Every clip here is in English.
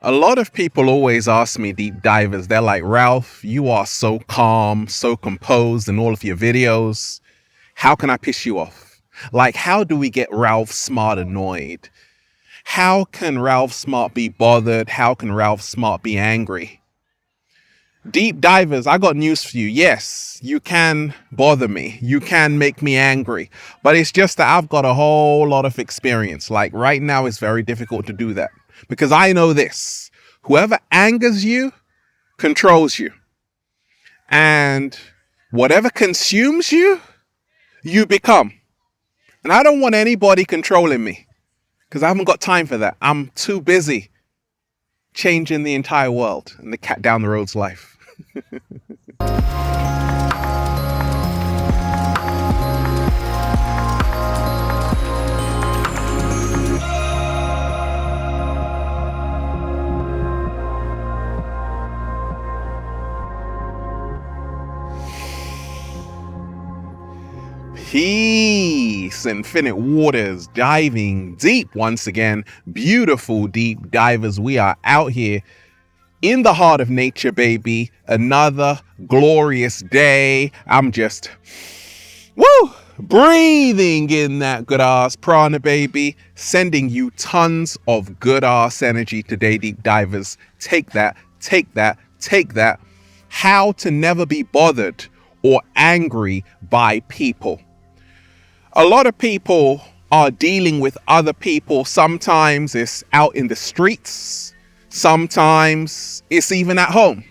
A lot of people always ask me, deep divers, they're like, Ralph, you are so calm, so composed in all of your videos. How can I piss you off? Like, how do we get Ralph Smart annoyed? How can Ralph Smart be bothered? How can Ralph Smart be angry? Deep divers, I got news for you. Yes, you can bother me. You can make me angry. But it's just that I've got a whole lot of experience. Like right now, it's very difficult to do that. Because I know this. Whoever angers you controls you. And whatever consumes you, you become. And I don't want anybody controlling me. Because I haven't got time for that. I'm too busy changing the entire world and the cat down the road's life. Peace, infinite waters, diving deep once again. Beautiful deep divers, we are out here in the heart of nature, baby. Another glorious day. I'm just, breathing in that good ass prana, baby. Sending you tons of good ass energy today, deep divers. Take that, take that, take that. How to never be bothered or angry by people. A lot of people are dealing with other people. Sometimes it's out in the streets. Sometimes it's even at home.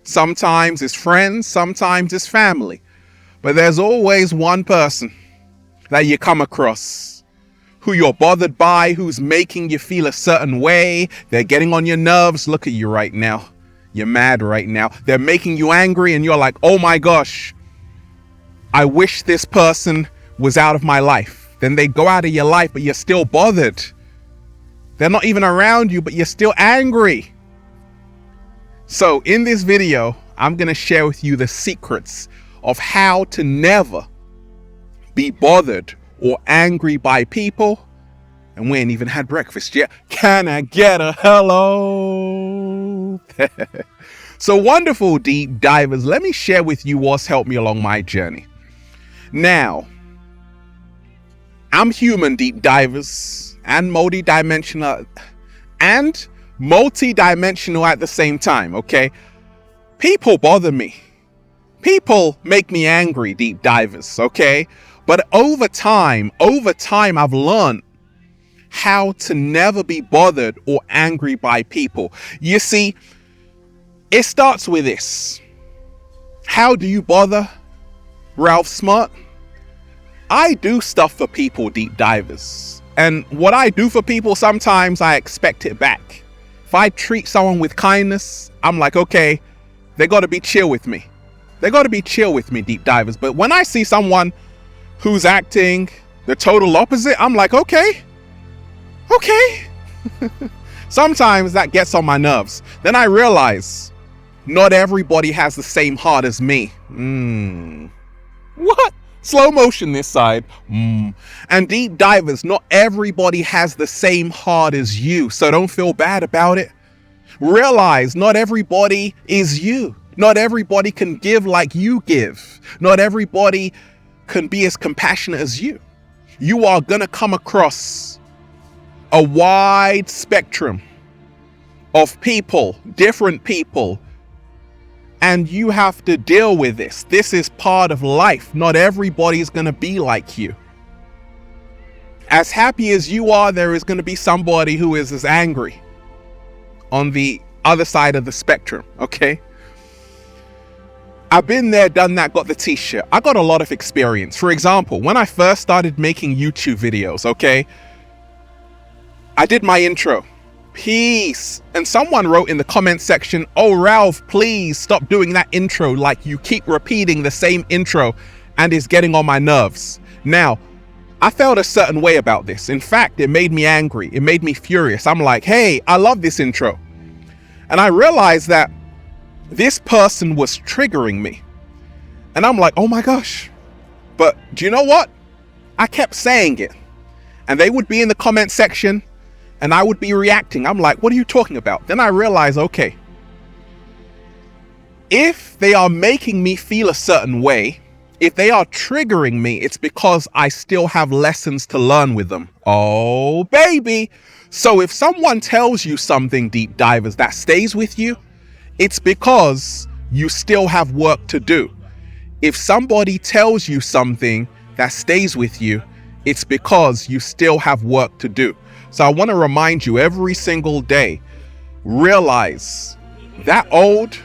Sometimes it's friends. Sometimes it's family. But there's always one person that you come across who you're bothered by, who's making you feel a certain way. They're getting on your nerves. Look at you right now. You're mad right now. They're making you angry and you're like, oh my gosh, I wish this person was out of my life. Then they go out of your life, but you're still bothered. They're not even around you, but you're still angry. So in this video, I'm going to share with you the secrets of how to never be bothered or angry by people. And we ain't even had breakfast yet. Can I get a hello? So wonderful deep divers, let me share with you what's helped me along my journey. Now, I'm human, deep divers, and multi-dimensional at the same time, okay? People bother me. People make me angry, deep divers, okay? But over time, I've learned how to never be bothered or angry by people. You see, it starts with this. How do you bother Ralph Smart? I do stuff for people, deep divers. And what I do for people, sometimes I expect it back. If I treat someone with kindness, I'm like, okay, they got to be chill with me. They got to be chill with me, deep divers. But when I see someone who's acting the total opposite, I'm like, okay. Sometimes that gets on my nerves. Then I realize not everybody has the same heart as me. What? Slow motion this side. And deep divers, not everybody has the same heart as you. So don't feel bad about it. Realize not everybody is you. Not everybody can give like you give. Not everybody can be as compassionate as you. You are going to come across a wide spectrum of people, different people. And you have to deal with this. This is part of life. Not everybody's going to be like you. As happy as you are, there is going to be somebody who is as angry on the other side of the spectrum, okay? I've been there, done that, got the t-shirt. I got a lot of experience. For example, when I first started making YouTube videos, okay? I did my intro. Peace. And someone wrote in the comment section, oh, Ralph, please stop doing that intro. Like you keep repeating the same intro and it's getting on my nerves. Now, I felt a certain way about this. In fact, it made me angry. It made me furious. I'm like, hey, I love this intro. And I realized that this person was triggering me. And I'm like, oh my gosh. But do you know what? I kept saying it. And they would be in the comment section And I would be reacting. I'm like, what are you talking about? Then I realize, okay, if they are making me feel a certain way, if they are triggering me, it's because I still have lessons to learn with them. Oh, baby. So if someone tells you something, deep divers, that stays with you, it's because you still have work to do. If somebody tells you something that stays with you, it's because you still have work to do. So I want to remind you every single day, realize that old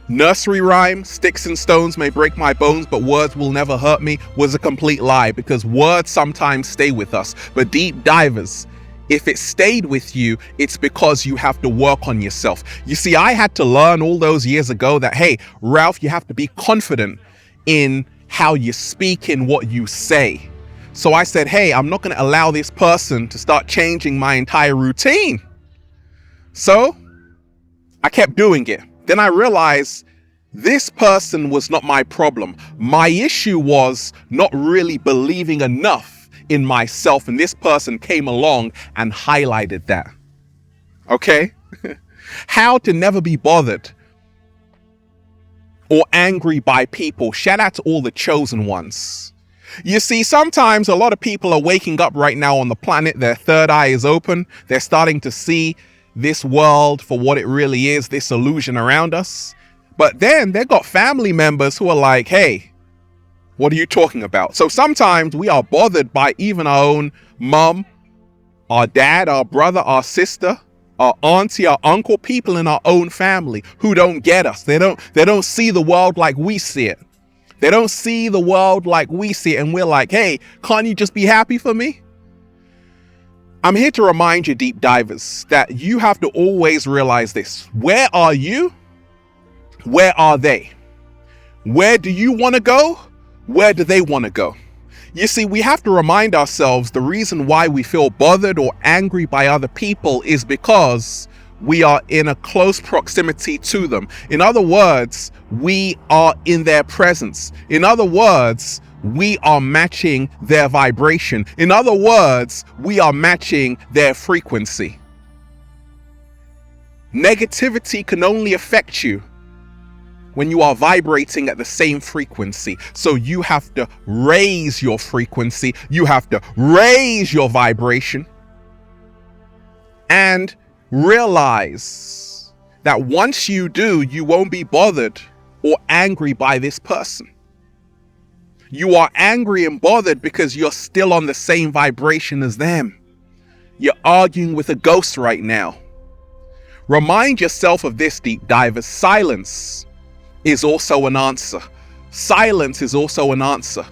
nursery rhyme, sticks and stones may break my bones, but words will never hurt me, was a complete lie, because words sometimes stay with us. But deep divers, if it stayed with you, it's because you have to work on yourself. You see, I had to learn all those years ago that, hey, Ralph, you have to be confident in how you speak, in what you say. So I said, hey, I'm not going to allow this person to start changing my entire routine. So I kept doing it. Then I realized this person was not my problem. My issue was not really believing enough in myself. And this person came along and highlighted that. Okay? How to never be bothered or angry by people. Shout out to all the chosen ones. You see, sometimes a lot of people are waking up right now on the planet. Their third eye is open. They're starting to see this world for what it really is, this illusion around us. But then they've got family members who are like, hey, what are you talking about? So sometimes we are bothered by even our own mom, our dad, our brother, our sister, our auntie, our uncle, people in our own family who don't get us. They don't see the world like we see it. They don't see the world like we see it. And we're like, hey, can't you just be happy for me? I'm here to remind you, deep divers, that you have to always realize this. Where are you? Where are they? Where do you want to go? Where do they want to go? You see, we have to remind ourselves the reason why we feel bothered or angry by other people is because we are in a close proximity to them. In other words, we are in their presence. In other words, we are matching their vibration. In other words, we are matching their frequency. Negativity can only affect you when you are vibrating at the same frequency. So you have to raise your frequency. You have to raise your vibration. And realize that once you do, you won't be bothered or angry by this person. You are angry and bothered because you're still on the same vibration as them. You're arguing with a ghost right now. Remind yourself of this, deep divers. Silence is also an answer. Silence is also an answer.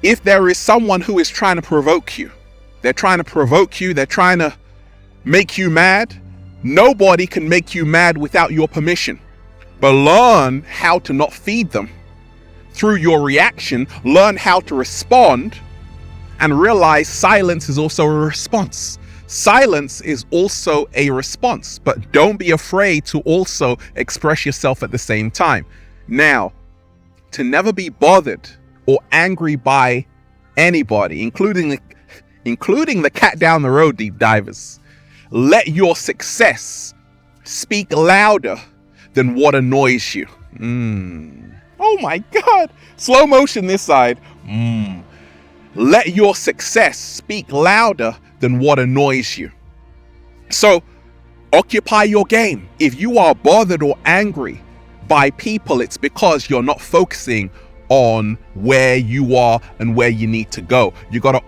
If there is someone who is trying to provoke you, they're trying to make you mad, nobody can make you mad without your permission. But learn how to not feed them. Through your reaction, learn how to respond and realize silence is also a response. Silence is also a response, but don't be afraid to also express yourself at the same time. Now, to never be bothered or angry by anybody, including the cat down the road, deep divers, let your success speak louder than what annoys you. Oh my God. Slow motion this side. Let your success speak louder than what annoys you. So occupy your game. If you are bothered or angry by people, it's because you're not focusing on where you are and where you need to go. You got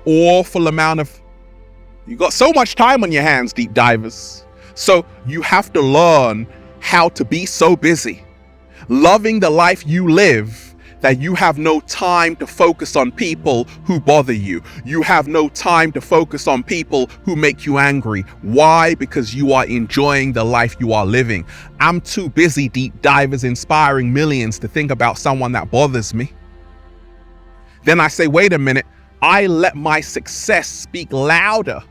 so much time on your hands, deep divers. So you have to learn how to be so busy loving the life you live that you have no time to focus on people who bother you. You have no time to focus on people who make you angry. Why? Because you are enjoying the life you are living. I'm too busy, deep divers, inspiring millions to think about someone that bothers me. Then I say, wait a minute, I let my success speak louder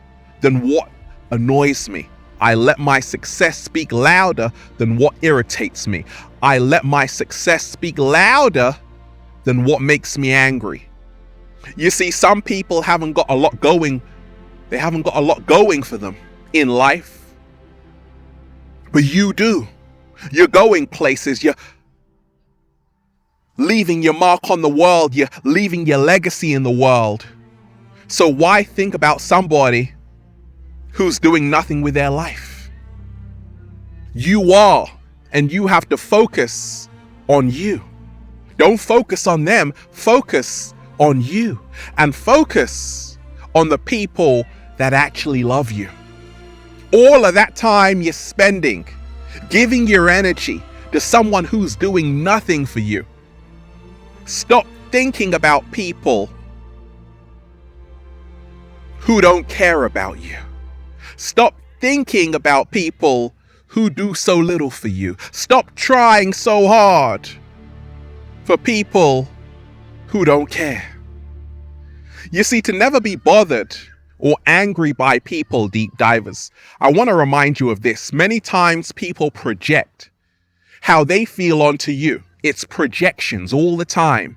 than what annoys me. I let my success speak louder than what irritates me. I let my success speak louder than what makes me angry. You see, some people haven't got a lot going They haven't got a lot going for them in life. But you do. You're going places. You're leaving your mark on the world. You're leaving your legacy in the world. So why think about somebody who's doing nothing with their life? You are, and you have to focus on you. Don't focus on them. Focus on you, and focus on the people that actually love you. All of that time you're spending giving your energy to someone who's doing nothing for you. Stop thinking about people who don't care about you. Stop thinking about people who do so little for you. Stop trying so hard for people who don't care. You see, to never be bothered or angry by people, deep divers, I want to remind you of this. Many times people project how they feel onto you. It's projections all the time.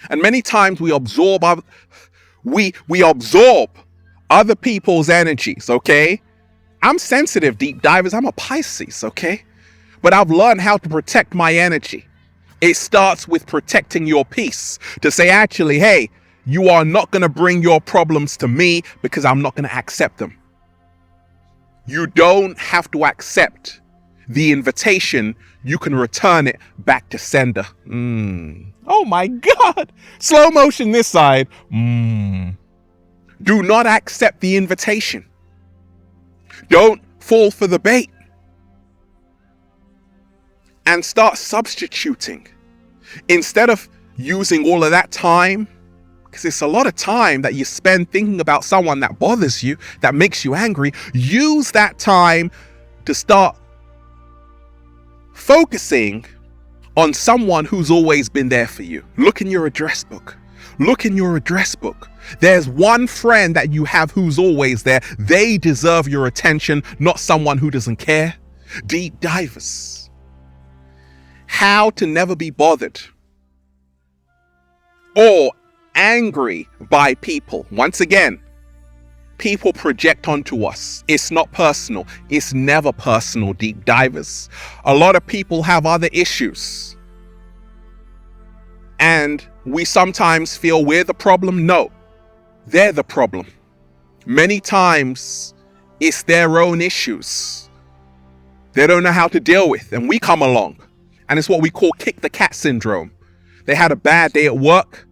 And many times we absorb other people's energies, okay? I'm sensitive, deep divers. I'm a Pisces, okay? But I've learned how to protect my energy. It starts with protecting your peace. To say, actually, hey, you are not going to bring your problems to me because I'm not going to accept them. You don't have to accept the invitation. You can return it back to sender. Oh my God. Slow motion this side. Do not accept the invitation. Don't fall for the bait. And start substituting. Instead of using all of that time, because it's a lot of time that you spend thinking about someone that bothers you, that makes you angry, use that time to start focusing on someone who's always been there for you. Look in your address book. Look in your address book. There's one friend that you have who's always there. They deserve your attention, not someone who doesn't care. Deep divers. How to never be bothered or angry by people. Once again, people project onto us. It's not personal. It's never personal, deep divers. A lot of people have other issues. And we sometimes feel we're the problem. No, they're the problem. Many times it's their own issues they don't know how to deal with, and we come along. And it's what we call kick the cat syndrome. They had a bad day at work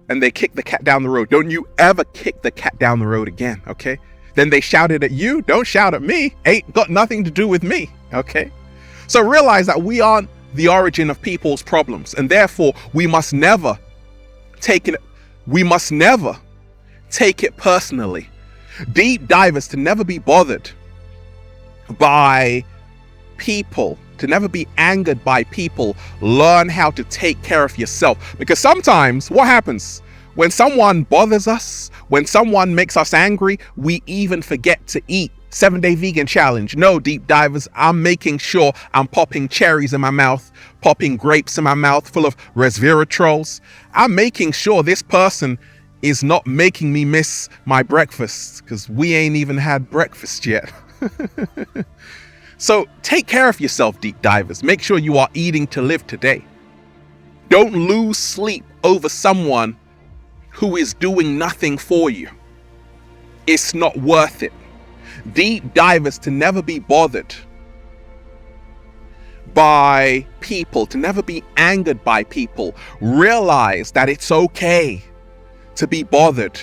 and they kicked the cat down the road. Don't you ever kick the cat down the road again, okay? Then they shouted at you. Don't shout at me. Ain't got nothing to do with me, okay? So realize that we aren't the origin of people's problems, and therefore we must never take it personally. Deep divers, to never be bothered by people, to never be angered by people. Learn how to take care of yourself, because sometimes what happens when someone bothers us, when someone makes us angry, we even forget to eat. 7-day vegan challenge. No, deep divers, I'm making sure I'm popping cherries in my mouth, popping grapes in my mouth full of resveratrols. I'm making sure this person is not making me miss my breakfast, because we ain't even had breakfast yet. So take care of yourself, deep divers. Make sure you are eating to live today. Don't lose sleep over someone who is doing nothing for you. It's not worth it. Deep divers, to never be bothered by people, to never be angered by people. Realize that it's okay to be bothered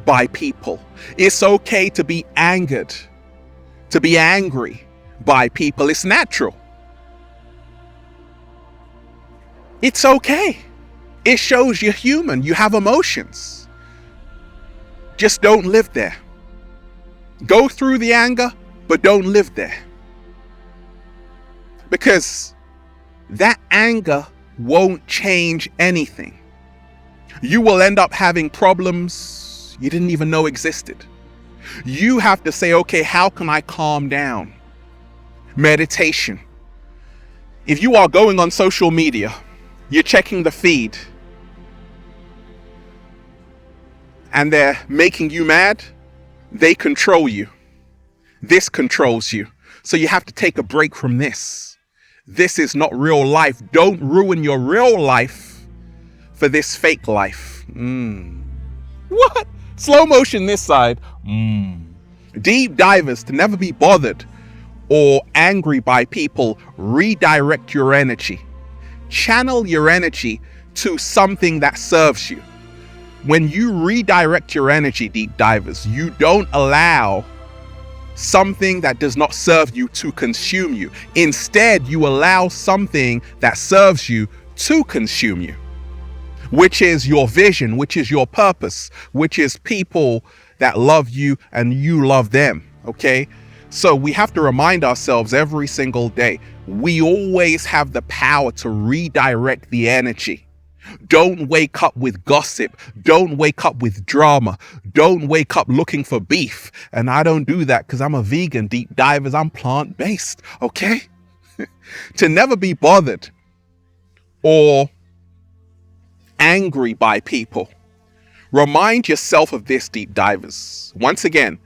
by people. It's okay to be angered, to be angry by people. It's natural. It's okay. It shows you're human. You have emotions. Just don't live there. Go through the anger, but don't live there. Because that anger won't change anything. You will end up having problems you didn't even know existed. You have to say, okay, how can I calm down? Meditation. If you are going on social media, you're checking the feed, and they're making you mad, they control you. This controls you. So you have to take a break from this. This is not real life. Don't ruin your real life for this fake life. What? Slow motion this side. Deep divers, to never be bothered or angry by people, redirect your energy. Channel your energy to something that serves you. When you redirect your energy, deep divers, you don't allow something that does not serve you to consume you. Instead, you allow something that serves you to consume you, which is your vision, which is your purpose, which is people that love you and you love them. Okay? So we have to remind ourselves every single day, we always have the power to redirect the energy. Don't wake up with gossip. Don't wake up with drama. Don't wake up looking for beef. And I don't do that because I'm a vegan, deep divers. I'm plant-based, okay? To never be bothered or angry by people. Remind yourself of this, deep divers. Once again,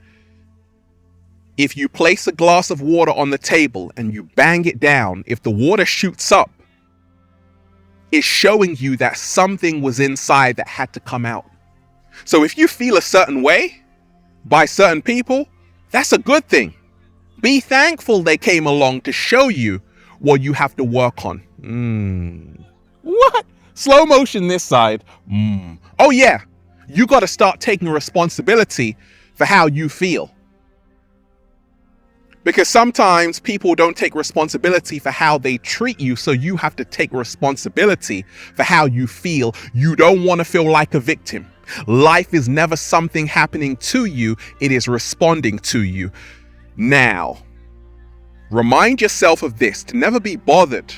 if you place a glass of water on the table and you bang it down, if the water shoots up, is showing you that something was inside that had to come out. So if you feel a certain way by certain people, that's a good thing. Be thankful they came along to show you what you have to work on. What? Slow motion this side. Oh yeah, you got to start taking responsibility for how you feel. Because sometimes people don't take responsibility for how they treat you, so you have to take responsibility for how you feel. You don't want to feel like a victim. Life is never something happening to you, it is responding to you. Now, remind yourself of this, to never be bothered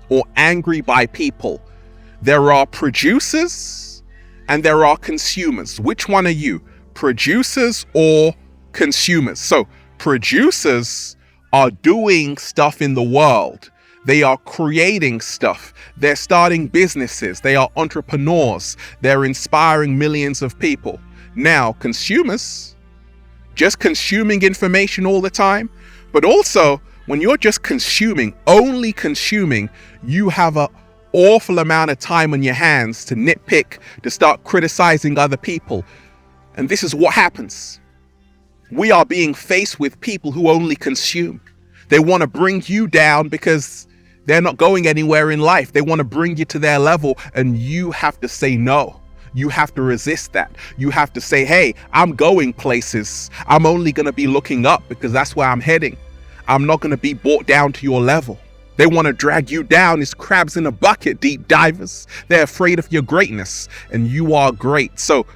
or angry by people. There are producers and there are consumers. Which one are you? Producers or consumers? So, producers are doing stuff in the world. They are creating stuff. They're starting businesses. They are entrepreneurs. They're inspiring millions of people. Now, consumers, just consuming information all the time. But also, when you're just consuming, only consuming, you have an awful amount of time on your hands to nitpick, to start criticizing other people. And this is what happens. We are being faced with people who only consume. They want to bring you down because they're not going anywhere in life. They want to bring you to their level, and you have to say no. You have to resist that. You have to say, hey, I'm going places. I'm only going to be looking up because that's where I'm heading. I'm not going to be brought down to your level. They want to drag you down as crabs in a bucket, deep divers. They're afraid of your greatness, and you are great. So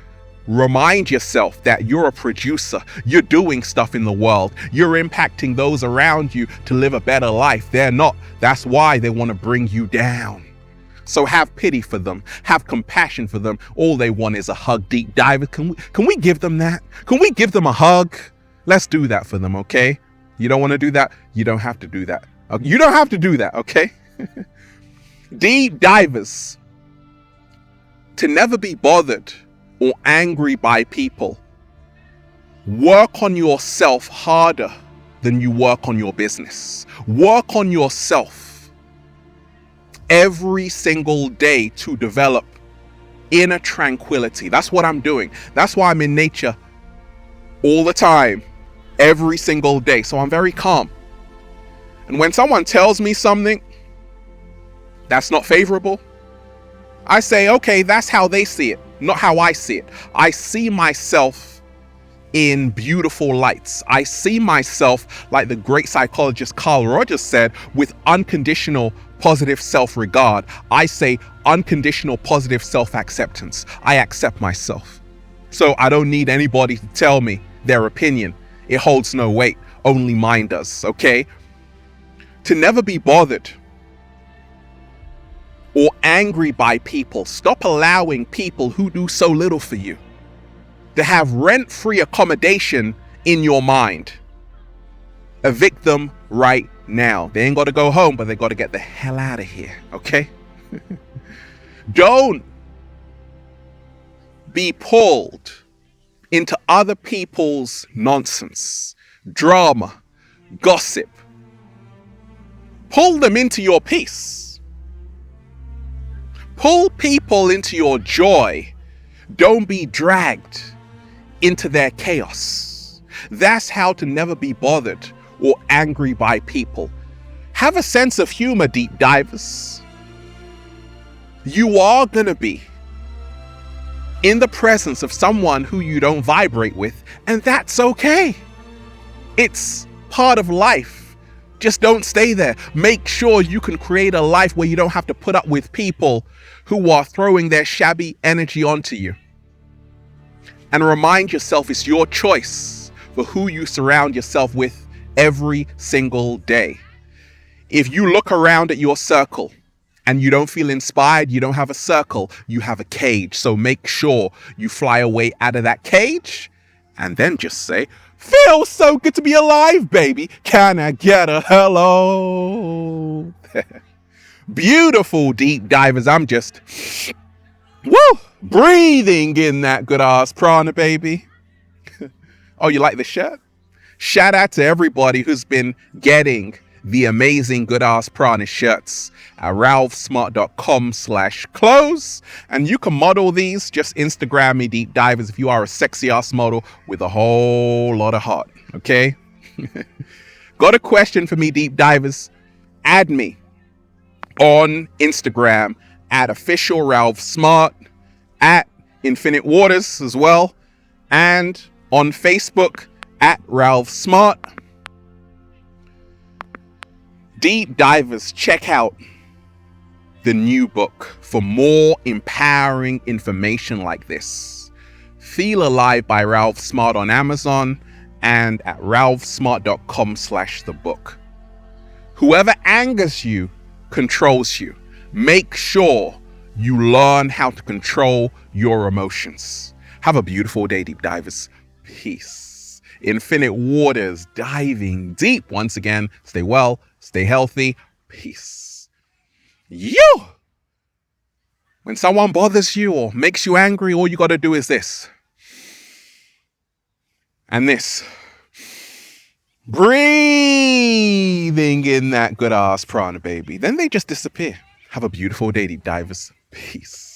remind yourself that you're a producer. You're doing stuff in the world. You're impacting those around you to live a better life. They're not. That's why they want to bring you down. So have pity for them. Have compassion for them. All they want is a hug, deep diver. Can we give them that? Can we give them a hug? Let's do that for them, okay? You don't want to do that? You don't have to do that. You don't have to do that, okay? Deep divers, to never be bothered or angry by people. Work on yourself harder than you work on your business. Work on yourself every single day to develop inner tranquility. That's what I'm doing. That's why I'm in nature all the time, every single day. So I'm very calm. And when someone tells me something that's not favorable, I say, okay, that's how they see it, not how I see it. I see myself in beautiful lights. I see myself, like the great psychologist Carl Rogers said, with unconditional positive self-regard. I say unconditional positive self-acceptance. I accept myself. So I don't need anybody to tell me their opinion. It holds no weight. Only mine does, okay? To never be bothered or angry by people. Stop allowing people who do so little for you to have rent-free accommodation in your mind. Evict them right now. They ain't got to go home, but they got to get the hell out of here, okay? Don't be pulled into other people's nonsense, drama, gossip. Pull them into your peace. Pull people into your joy. Don't be dragged into their chaos. That's how to never be bothered or angry by people. Have a sense of humor, deep divers. You are gonna be in the presence of someone who you don't vibrate with, and that's okay. It's part of life. Just don't stay there. Make sure you can create a life where you don't have to put up with people who are throwing their shabby energy onto you. And remind yourself it's your choice for who you surround yourself with every single day. If you look around at your circle and you don't feel inspired, you don't have a circle, you have a cage. So make sure you fly away out of that cage and then just say, "Feels so good to be alive, baby. Can I get a hello?" Beautiful deep divers. I'm just, breathing in that good ass prana, baby. Oh, you like the shirt? Shout out to everybody who's been getting the amazing good ass prana shirts at ralphsmart.com/clothes. And you can model these. Just Instagram me, deep divers, if you are a sexy ass model with a whole lot of heart. Okay. Got a question for me, deep divers? Add me on Instagram at official Ralph Smart, at Infinite Waters as well, and on Facebook at Ralph Smart. Deep divers, check out the new book for more empowering information like this. Feel Alive by Ralph Smart on Amazon and at ralphsmart.com/thebook. Whoever angers you controls you. Make sure you learn how to control your emotions. Have a beautiful day, deep divers. Peace. Infinite Waters, diving deep. Once again, stay well, stay healthy. Peace. You! When someone bothers you or makes you angry, all you got to do is this. And this. Breathing in that good ass prana, baby. Then they just disappear. Have a beautiful day, deep divers. Peace.